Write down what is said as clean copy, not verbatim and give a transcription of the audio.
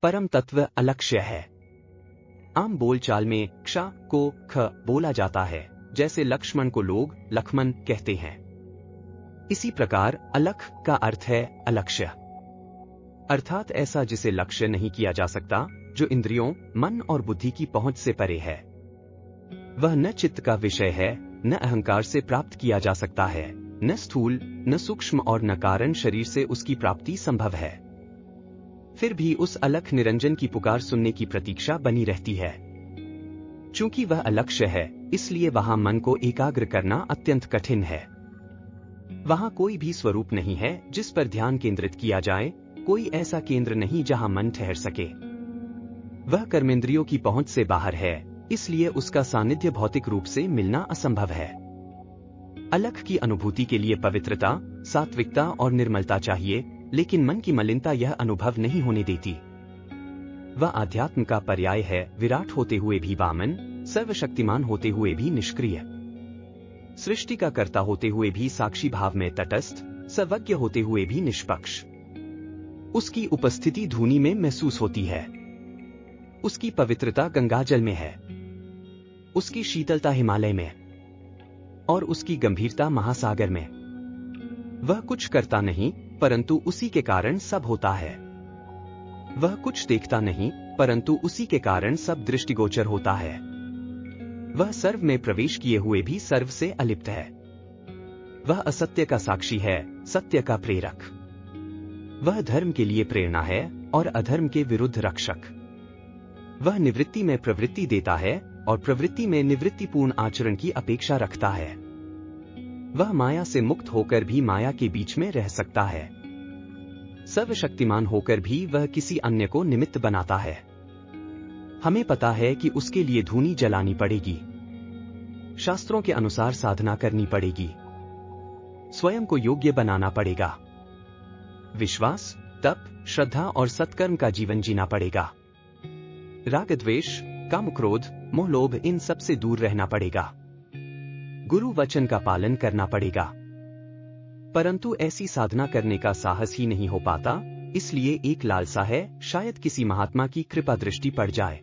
परम तत्व अलक्ष्य है। आम बोलचाल में क्ष को ख बोला जाता है, जैसे लक्ष्मण को लोग लक्ष्मण कहते हैं। इसी प्रकार अलख का अर्थ है अलक्ष्य, अर्थात ऐसा जिसे लक्ष्य नहीं किया जा सकता, जो इंद्रियों, मन और बुद्धि की पहुंच से परे है। वह न चित्त का विषय है, न अहंकार से प्राप्त किया जा सकता है, न स्थूल, न सूक्ष्म और न कारण शरीर से उसकी प्राप्ति संभव है। फिर भी उस अलख निरंजन की पुकार सुनने की प्रतीक्षा बनी रहती है। चूंकि वह अलक्ष्य है, इसलिए वहां मन को एकाग्र करना अत्यंत कठिन है। वहां कोई भी स्वरूप नहीं है जिस पर ध्यान केंद्रित किया जाए, कोई ऐसा केंद्र नहीं जहां मन ठहर सके। वह कर्मेंद्रियों की पहुंच से बाहर है, इसलिए उसका सानिध्य भौतिक रूप से मिलना असंभव है। अलख की अनुभूति के लिए पवित्रता, सात्विकता और निर्मलता चाहिए, लेकिन मन की मलिनता यह अनुभव नहीं होने देती। वह आध्यात्म का पर्याय है, विराट होते हुए भी वामन, सर्वशक्तिमान होते हुए भी निष्क्रिय, सृष्टि का कर्ता होते हुए भी साक्षी भाव में तटस्थ, सर्वज्ञ होते हुए भी निष्पक्ष। उसकी उपस्थिति धूनी में महसूस होती है। उसकी पवित्रता गंगाजल में है, उसकी शीतलता हिमालय में, और उसकी गंभीरता महासागर में। वह कुछ करता नहीं, परंतु उसी के कारण सब होता है। वह कुछ देखता नहीं, परंतु उसी के कारण सब दृष्टिगोचर होता है। वह सर्व में प्रवेश किए हुए भी सर्व से अलिप्त है। वह असत्य का साक्षी है, सत्य का प्रेरक। वह धर्म के लिए प्रेरणा है और अधर्म के विरुद्ध रक्षक। वह निवृत्ति में प्रवृत्ति देता है और प्रवृत्ति में निवृत्तिपूर्ण आचरण की अपेक्षा रखता है। वह माया से मुक्त होकर भी माया के बीच में रह सकता है। सर्वशक्तिमान होकर भी वह किसी अन्य को निमित्त बनाता है। हमें पता है कि उसके लिए धूनी जलानी पड़ेगी, शास्त्रों के अनुसार साधना करनी पड़ेगी, स्वयं को योग्य बनाना पड़ेगा, विश्वास, तप, श्रद्धा और सत्कर्म का जीवन जीना पड़ेगा। राग द्वेष, काम क्रोध, मोह लोभ इन सब से दूर रहना पड़ेगा। गुरु वचन का पालन करना पड़ेगा। परंतु ऐसी साधना करने का साहस ही नहीं हो पाता, इसलिए एक लालसा है, शायद किसी महात्मा की कृपा दृष्टि पड़ जाए।